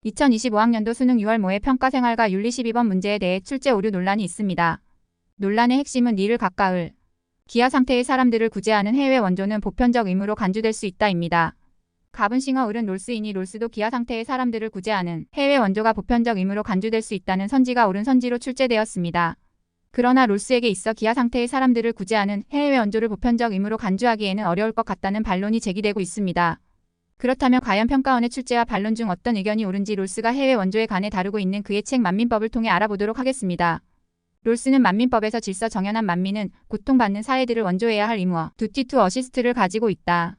2025학년도 수능 6월 모의 평가생활과 윤리 12번 문제에 대해 출제 오류 논란이 있습니다. 논란의 핵심은 니를 가까울 기아 상태의 사람들을 구제하는 해외 원조는 보편적 의무로 간주될 수 있다입니다. 가분싱어 을은 롤스이니 롤스도 기아 상태의 사람들을 구제하는 해외 원조가 보편적 의무로 간주될 수 있다는 선지가 옳은 선지로 출제되었습니다. 그러나 롤스에게 있어 기아 상태의 사람들을 구제하는 해외 원조를 보편적 의무로 간주하기에는 어려울 것 같다는 반론이 제기되고 있습니다. 그렇다면 과연 평가원의 출제와 반론 중 어떤 의견이 옳은지 롤스가 해외 원조에 관해 다루고 있는 그의 책 만민법을 통해 알아보도록 하겠습니다. 롤스는 만민법에서 질서 정연한 만민은 고통받는 사회들을 원조해야 할 의무와 두티 투 어시스트를 가지고 있다.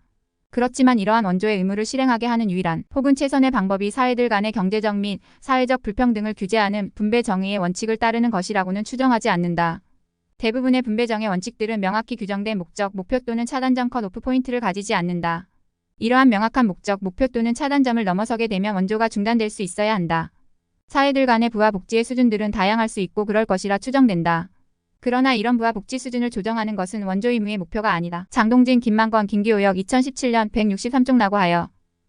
그렇지만 이러한 원조의 의무를 실행하게 하는 유일한 혹은 최선의 방법이 사회들 간의 경제적 및 사회적 불평등을 규제하는 분배 정의의 원칙을 따르는 것이라고는 추정하지 않는다. 대부분의 분배 정의 원칙들은 명확히 규정된 목적, 목표 또는 차단점 컷오프 포인트를 가지지 않는다. 이러한 명확한 목적, 목표 또는 차단점을 넘어서게 되면 원조가 중단될 수 있어야 한다. 사회들 간의 부와 복지의 수준들은 다양할 수 있고 그럴 것이라 추정된다. 그러나 이런 부와 복지 수준을 조정하는 것은 원조 의무의 목표가 아니다. 장동진, 김만권, 김기호역 2017년 163쪽 라고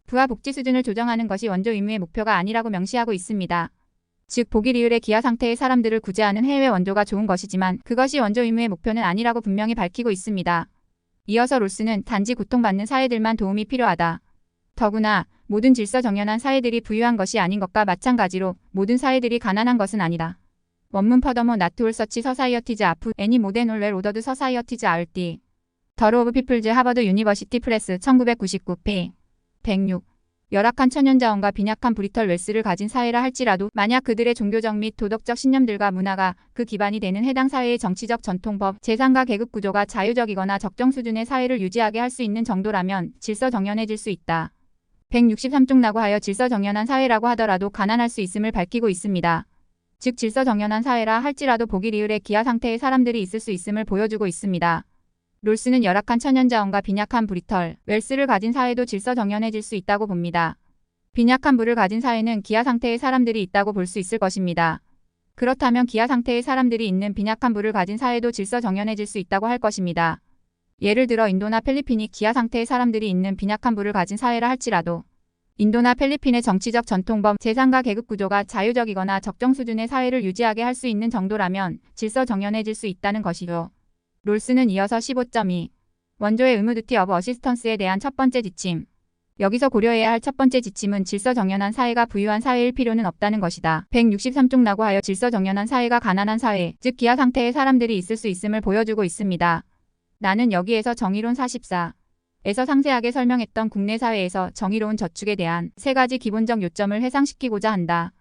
부와 복지 수준을 조정하는 것이 원조 의무의 목표가 아니라고 명시하고 있습니다. 즉 보기 리을의 기아 상태의 사람들을 구제하는 해외 원조가 좋은 것이지만 그것이 원조 의무의 목표는 아니라고 분명히 밝히고 있습니다. 이어서 롤스는 단지 고통받는 사회들만 도움이 필요하다. 더구나 모든 질서 정연한 사회들이 부유한 것이 아닌 것과 마찬가지로 모든 사회들이 가난한 것은 아니다. 원문 퍼더모 나트올 서치 서사이어티즈 아프 애니 모덴 올웰 오더드 서사이어티즈 아울띠 더로 오브 피플즈 하버드 유니버시티 프레스 1999 페이 106 열악한 천연자원과 빈약한 브리털 웰스를 가진 사회라 할지라도 만약 그들의 종교적 및 도덕적 신념들과 문화가 그 기반이 되는 해당 사회의 정치적 전통법, 재산과 계급 구조가 자유적이거나 적정 수준의 사회를 유지하게 할 수 있는 정도라면 질서 정연해질 수 있다. 163쪽 라고 하여 질서 정연한 사회라고 하더라도 가난할 수 있음을 밝히고 있습니다. 즉 질서 정연한 사회라 할지라도 보기 리을의 기아 상태의 사람들이 있을 수 있음을 보여주고 있습니다. 롤스는 열악한 천연자원과 빈약한 브리털, 웰스를 가진 사회도 질서 정연해질 수 있다고 봅니다. 빈약한 부를 가진 사회는 기아 상태의 사람들이 있다고 볼 수 있을 것입니다. 그렇다면 기아 상태의 사람들이 있는 빈약한 부를 가진 사회도 질서 정연해질 수 있다고 할 것입니다. 예를 들어 인도나 필리핀이 기아 상태의 사람들이 있는 빈약한 부를 가진 사회라 할지라도 인도나 필리핀의 정치적 전통법, 재산과 계급 구조가 자유적이거나 적정 수준의 사회를 유지하게 할 수 있는 정도라면 질서 정연해질 수 있다는 것이죠. 롤스는 이어서 15.2 원조의 의무 두티 오브 어시스턴스에 대한 첫 번째 지침. 여기서 고려해야 할 첫 번째 지침은 질서 정연한 사회가 부유한 사회일 필요는 없다는 것이다. 163쪽 라고 하여 질서 정연한 사회가 가난한 사회, 즉 기아 상태의 사람들이 있을 수 있음을 보여주고 있습니다. 나는 여기에서 정의론 44에서 상세하게 설명했던 국내 사회에서 정의로운 저축에 대한 세 가지 기본적 요점을 회상시키고자 한다.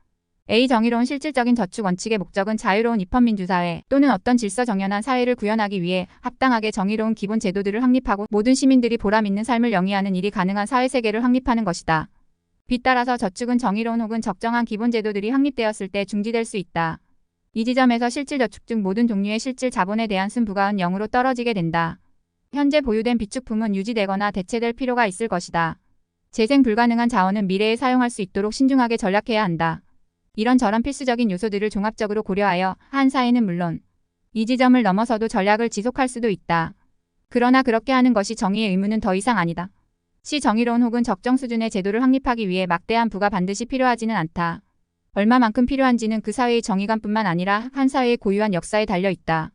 A. 정의로운 실질적인 저축 원칙의 목적은 자유로운 입헌민주사회 또는 어떤 질서 정연한 사회를 구현하기 위해 합당하게 정의로운 기본 제도들을 확립하고 모든 시민들이 보람 있는 삶을 영위하는 일이 가능한 사회세계를 확립하는 것이다. B. 따라서 저축은 정의로운 혹은 적정한 기본 제도들이 확립되었을 때 중지될 수 있다. 이 지점에서 실질 저축 중 모든 종류의 실질 자본에 대한 순부가은 0으로 떨어지게 된다. 현재 보유된 비축품은 유지되거나 대체될 필요가 있을 것이다. 재생 불가능한 자원은 미래에 사용할 수 있도록 신중하게 전략해야 한다. 이런 저런 필수적인 요소들을 종합적으로 고려하여 한 사회는 물론 이 지점을 넘어서도 전략을 지속할 수도 있다. 그러나 그렇게 하는 것이 정의의 의무는 더 이상 아니다. C. 정의로운 혹은 적정 수준의 제도를 확립하기 위해 막대한 부가 반드시 필요하지는 않다. 얼마만큼 필요한지는 그 사회의 정의감뿐만 아니라 한 사회의 고유한 역사에 달려 있다.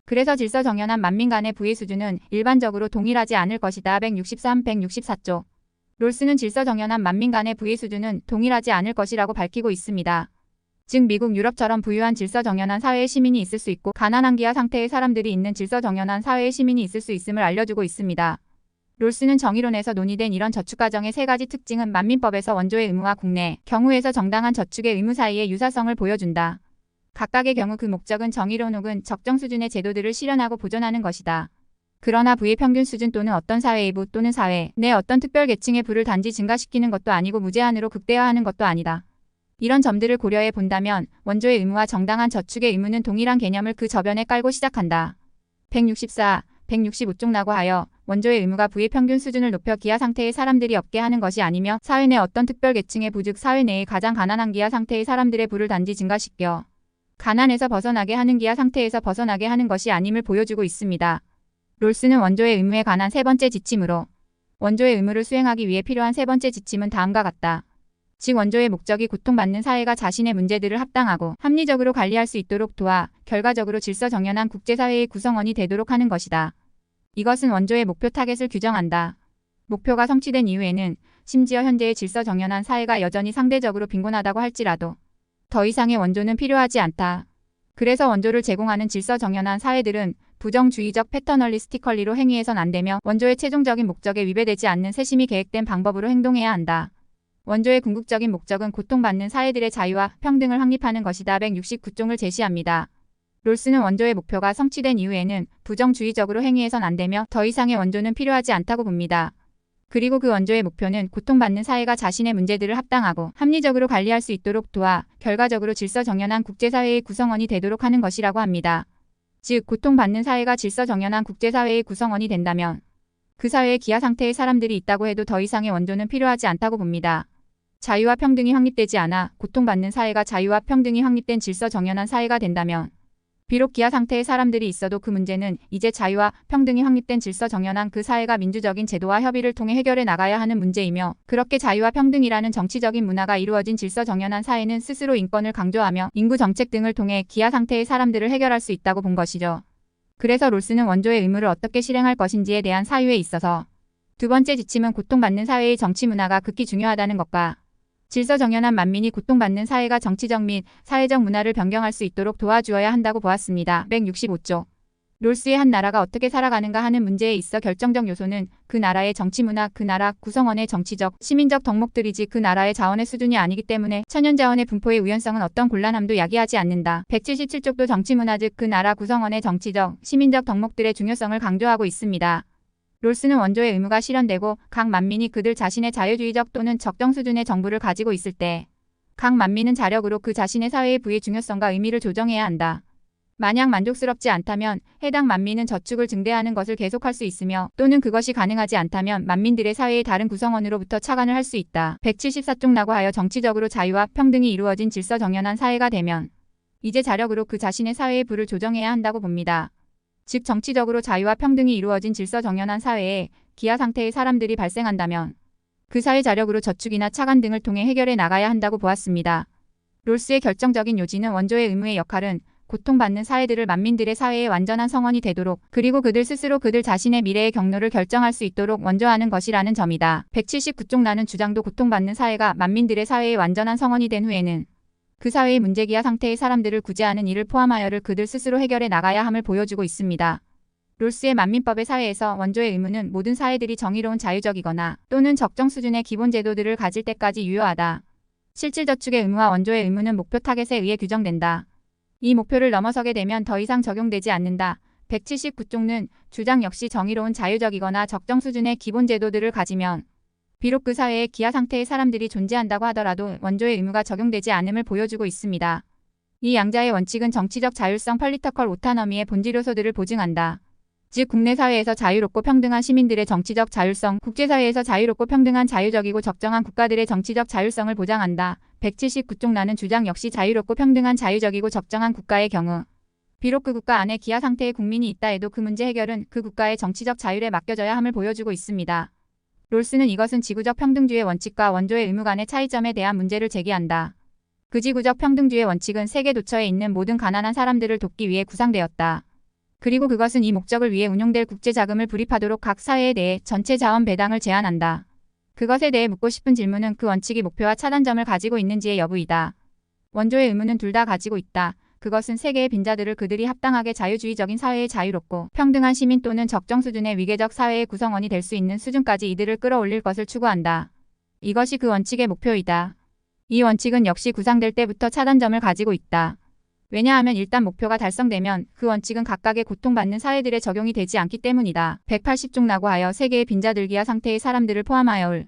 그래서 질서 정연한 만민 간의 부의 수준은 일반적으로 동일하지 않을 것이다. 163, 164쪽 롤스는 질서 정연한 만민 간의 부의 수준은 동일하지 않을 것이라고 밝히고 있습니다. 즉 미국, 유럽처럼 부유한 질서 정연한 사회의 시민이 있을 수 있고 가난한 기아 상태의 사람들이 있는 질서 정연한 사회의 시민이 있을 수 있음을 알려주고 있습니다. 롤스는 정의론에서 논의된 이런 저축과정의 세 가지 특징은 만민법에서 원조의 의무와 국내 경우에서 정당한 저축의 의무 사이의 유사성을 보여준다. 각각의 경우 그 목적은 정의로운 혹은 적정 수준의 제도들을 실현하고 보존하는 것이다. 그러나 부의 평균 수준 또는 어떤 사회의 부 또는 사회 내 어떤 특별 계층의 부를 단지 증가시키는 것도 아니고 무제한으로 극대화하는 것도 아니다. 이런 점들을 고려해 본다면 원조의 의무와 정당한 저축의 의무는 동일한 개념을 그 저변에 깔고 시작한다. 164, 165쪽 라고 하여 원조의 의무가 부의 평균 수준을 높여 기아 상태의 사람들이 없게 하는 것이 아니며 사회 내 어떤 특별 계층의 부 즉 사회 내의 가장 가난한 기아 상태의 사람들의 부를 단지 증가시켜 가난에서 벗어나게 하는 기아 상태에서 벗어나게 하는 것이 아님을 보여주고 있습니다. 롤스는 원조의 의무에 관한 세 번째 지침으로 원조의 의무를 수행하기 위해 필요한 세 번째 지침은 다음과 같다. 즉 원조의 목적이 고통받는 사회가 자신의 문제들을 합당하고 합리적으로 관리할 수 있도록 도와 결과적으로 질서정연한 국제사회의 구성원이 되도록 하는 것이다. 이것은 원조의 목표 타겟을 규정한다. 목표가 성취된 이후에는 심지어 현재의 질서정연한 사회가 여전히 상대적으로 빈곤하다고 할지라도 더 이상의 원조는 필요하지 않다. 그래서 원조를 제공하는 질서정연한 사회들은 부정주의적 패터널리스틱 컬리로 행위해선 안 되며 원조의 최종적인 목적에 위배되지 않는 세심히 계획된 방법으로 행동해야 한다. 원조의 궁극적인 목적은 고통받는 사회들의 자유와 평등을 확립하는 것이다. 169종을 제시합니다. 롤스는 원조의 목표가 성취된 이후에는 부정주의적으로 행위해선 안 되며 더 이상의 원조는 필요하지 않다고 봅니다. 그리고 그 원조의 목표는 고통받는 사회가 자신의 문제들을 합당하고 합리적으로 관리할 수 있도록 도와 결과적으로 질서정연한 국제사회의 구성원이 되도록 하는 것이라고 합니다. 즉 고통받는 사회가 질서정연한 국제사회의 구성원이 된다면 그 사회에 기아 상태의 사람들이 있다고 해도 더 이상의 원조는 필요하지 않다고 봅니다. 자유와 평등이 확립되지 않아 고통받는 사회가 자유와 평등이 확립된 질서정연한 사회가 된다면 비록 기아 상태의 사람들이 있어도 그 문제는 이제 자유와 평등이 확립된 질서정연한 그 사회가 민주적인 제도와 협의를 통해 해결해 나가야 하는 문제이며 그렇게 자유와 평등이라는 정치적인 문화가 이루어진 질서정연한 사회는 스스로 인권을 강조하며 인구 정책 등을 통해 기아 상태의 사람들을 해결할 수 있다고 본 것이죠. 그래서 롤스는 원조의 의무를 어떻게 실행할 것인지에 대한 사유에 있어서 두 번째 지침은 고통받는 사회의 정치 문화가 극히 중요하다는 것과 질서정연한 만민이 고통받는 사회가 정치적 및 사회적 문화를 변경할 수 있도록 도와주어야 한다고 보았습니다. 165조. 롤스의 한 나라가 어떻게 살아가는가 하는 문제에 있어 결정적 요소는 그 나라의 정치 문화, 그 나라 구성원의 정치적, 시민적 덕목들이지 그 나라의 자원의 수준이 아니기 때문에 천연자원의 분포의 우연성은 어떤 곤란함도 야기하지 않는다. 177쪽도 정치 문화 즉 그 나라 구성원의 정치적, 시민적 덕목들의 중요성을 강조하고 있습니다. 롤스는 원조의 의무가 실현되고 각 만민이 그들 자신의 자유주의적 또는 적정 수준의 정부를 가지고 있을 때 각 만민은 자력으로 그 자신의 사회의 부의 중요성과 의미를 조정해야 한다. 만약 만족스럽지 않다면 해당 만민은 저축을 증대하는 것을 계속할 수 있으며 또는 그것이 가능하지 않다면 만민들의 사회의 다른 구성원으로부터 차관을 할 수 있다. 174쪽라고 하여 정치적으로 자유와 평등이 이루어진 질서정연한 사회가 되면 이제 자력으로 그 자신의 사회의 부를 조정해야 한다고 봅니다. 즉 정치적으로 자유와 평등이 이루어진 질서정연한 사회에 기아 상태의 사람들이 발생한다면 그 사회 자력으로 저축이나 차관 등을 통해 해결해 나가야 한다고 보았습니다. 롤스의 결정적인 요지는 원조의 의무의 역할은 고통받는 사회들을 만민들의 사회의 완전한 성원이 되도록 그리고 그들 스스로 그들 자신의 미래의 경로를 결정할 수 있도록 원조하는 것이라는 점이다. 179쪽 라는 주장도 고통받는 사회가 만민들의 사회의 완전한 성원이 된 후에는 그 사회의 문제기아 상태의 사람들을 구제하는 일을 포함하여를 그들 스스로 해결해 나가야 함을 보여주고 있습니다. 롤스의 만민법의 사회에서 원조의 의무는 모든 사회들이 정의로운 자유적이거나 또는 적정 수준의 기본 제도들을 가질 때까지 유효하다. 실질저축의 의무와 원조의 의무는 목표 타겟에 의해 규정된다. 이 목표를 넘어서게 되면 더 이상 적용되지 않는다. 179쪽는 주장 역시 정의로운 자유적이거나 적정 수준의 기본 제도들을 가지면 비록 그 사회에 기아 상태의 사람들이 존재한다고 하더라도 원조의 의무가 적용되지 않음을 보여주고 있습니다. 이 양자의 원칙은 정치적 자율성 펄리터컬 오타너미의 본질 요소들을 보증한다. 즉 국내 사회에서 자유롭고 평등한 시민들의 정치적 자율성, 국제사회에서 자유롭고 평등한 자유적이고 적정한 국가들의 정치적 자율성을 보장한다. 179쪽 라는 주장 역시 자유롭고 평등한 자유적이고 적정한 국가의 경우 비록 그 국가 안에 기아 상태의 국민이 있다 해도 그 문제 해결은 그 국가의 정치적 자율에 맡겨져야 함을 보여주고 있습니다. 롤스는 이것은 지구적 평등주의 원칙과 원조의 의무 간의 차이점에 대한 문제를 제기한다. 그 지구적 평등주의 원칙은 세계 도처에 있는 모든 가난한 사람들을 돕기 위해 구상되었다. 그리고 그것은 이 목적을 위해 운용될 국제자금을 불입하도록 각 사회에 대해 전체 자원 배당을 제한한다. 그것에 대해 묻고 싶은 질문은 그 원칙이 목표와 차단점을 가지고 있는지의 여부이다. 원조의 의무는 둘 다 가지고 있다. 그것은 세계의 빈자들을 그들이 합당하게 자유주의적인 사회에 자유롭고 평등한 시민 또는 적정 수준의 위계적 사회의 구성원이 될 수 있는 수준까지 이들을 끌어올릴 것을 추구한다. 이것이 그 원칙의 목표이다. 이 원칙은 역시 구상될 때부터 차단점을 가지고 있다. 왜냐하면 일단 목표가 달성되면 그 원칙은 각각의 고통받는 사회들에 적용이 되지 않기 때문이다. 180쪽라고 하여 세계의 빈자들 기아 상태의 사람들을 포함하여울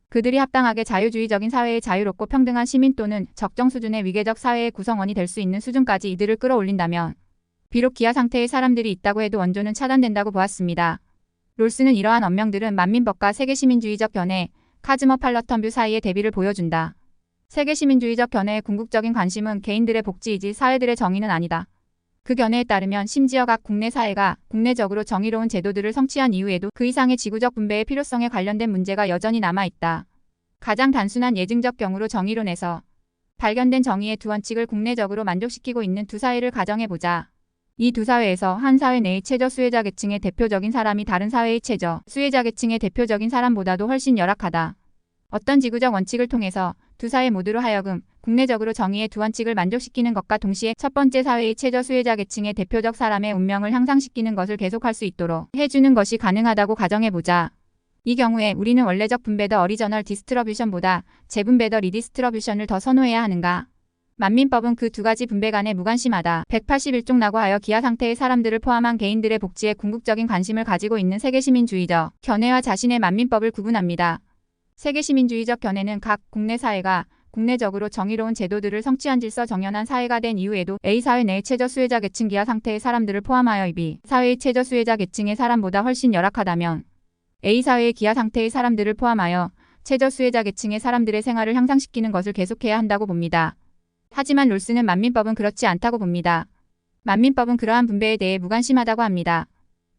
그들이 합당하게 자유주의적인 사회의 자유롭고 평등한 시민 또는 적정 수준의 위계적 사회의 구성원이 될 수 있는 수준까지 이들을 끌어올린다면 비록 기아 상태의 사람들이 있다고 해도 원조는 차단된다고 보았습니다. 롤스는 이러한 언명들은 만민법과 세계시민주의적 견해, 카즈머팔러턴뷰 사이의 대비를 보여준다. 세계시민주의적 견해의 궁극적인 관심은 개인들의 복지이지 사회들의 정의는 아니다. 그 견해에 따르면 심지어 각 국내 사회가 국내적으로 정의로운 제도들을 성취한 이후에도 그 이상의 지구적 분배의 필요성에 관련된 문제가 여전히 남아있다. 가장 단순한 예증적 경우로 정의론에서 발견된 정의의 두 원칙을 국내적으로 만족시키고 있는 두 사회를 가정해보자. 이 두 사회에서 한 사회 내의 최저 수혜자 계층의 대표적인 사람이 다른 사회의 최저 수혜자 계층의 대표적인 사람보다도 훨씬 열악하다. 어떤 지구적 원칙을 통해서 두 사회 모두로 하여금 국내적으로 정의의 두 원칙을 만족시키는 것과 동시에 첫 번째 사회의 최저 수혜자 계층의 대표적 사람의 운명을 향상시키는 것을 계속할 수 있도록 해주는 것이 가능하다고 가정해보자. 이 경우에 우리는 원래적 분배 더 어리저널 디스트러뷰션보다 재분배 더 리디스트러뷰션을 더 선호해야 하는가? 만민법은 그 두 가지 분배 간에 무관심하다. 181쪽라고 하여 기아 상태의 사람들을 포함한 개인들의 복지에 궁극적인 관심을 가지고 있는 세계시민주의적 견해와 자신의 만민법을 구분합니다. 세계시민주의적 견해는 각 국내 사회가 국내적으로 정의로운 제도들을 성취한 질서 정연한 사회가 된 이후에도 A사회 내의 최저 수혜자 계층 기아 상태의 사람들을 포함하여 이 B사회의 최저 수혜자 계층의 사람보다 훨씬 열악하다면 A사회의 기아 상태의 사람들을 포함하여 최저 수혜자 계층의 사람들의 생활을 향상시키는 것을 계속해야 한다고 봅니다. 하지만 롤스는 만민법은 그렇지 않다고 봅니다. 만민법은 그러한 분배에 대해 무관심하다고 합니다.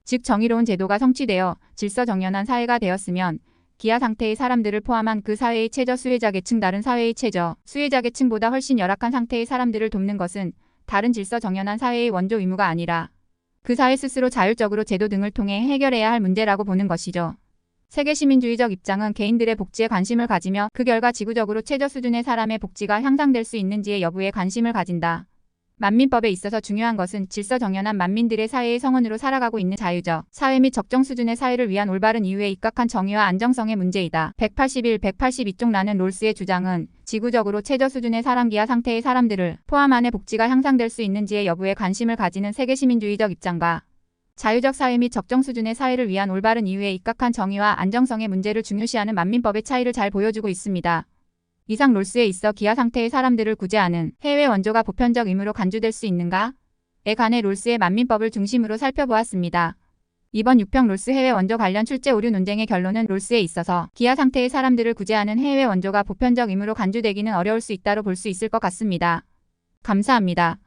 즉 정의로운 제도가 성취되어 질서 정연한 사회가 되었으면 기아 상태의 사람들을 포함한 그 사회의 최저 수혜자 계층 다른 사회의 최저 수혜자 계층보다 훨씬 열악한 상태의 사람들을 돕는 것은 다른 질서 정연한 사회의 원조 의무가 아니라 그 사회 스스로 자율적으로 제도 등을 통해 해결해야 할 문제라고 보는 것이죠. 세계시민주의적 입장은 개인들의 복지에 관심을 가지며 그 결과 지구적으로 최저 수준의 사람의 복지가 향상될 수 있는지의 여부에 관심을 가진다. 만민법에 있어서 중요한 것은 질서 정연한 만민들의 사회의 성원으로 살아가고 있는 자유적 사회 및 적정 수준의 사회를 위한 올바른 이유에 입각한 정의와 안정성의 문제이다. 181, 182쪽 라는 롤스의 주장은 지구적으로 최저 수준의 사람 기아 상태의 사람들을 포함한의 복지가 향상될 수 있는지의 여부에 관심을 가지는 세계시민주의적 입장과 자유적 사회 및 적정 수준의 사회를 위한 올바른 이유에 입각한 정의와 안정성의 문제를 중요시하는 만민법의 차이를 잘 보여주고 있습니다. 이상 롤스에 있어 기아 상태의 사람들을 구제하는 해외 원조가 보편적 의무로 간주될 수 있는가?에 관해 롤스의 만민법을 중심으로 살펴보았습니다. 이번 6평 롤스 해외 원조 관련 출제 오류 논쟁의 결론은 롤스에 있어서 기아 상태의 사람들을 구제하는 해외 원조가 보편적 의무로 간주되기는 어려울 수 있다로 볼 수 있을 것 같습니다. 감사합니다.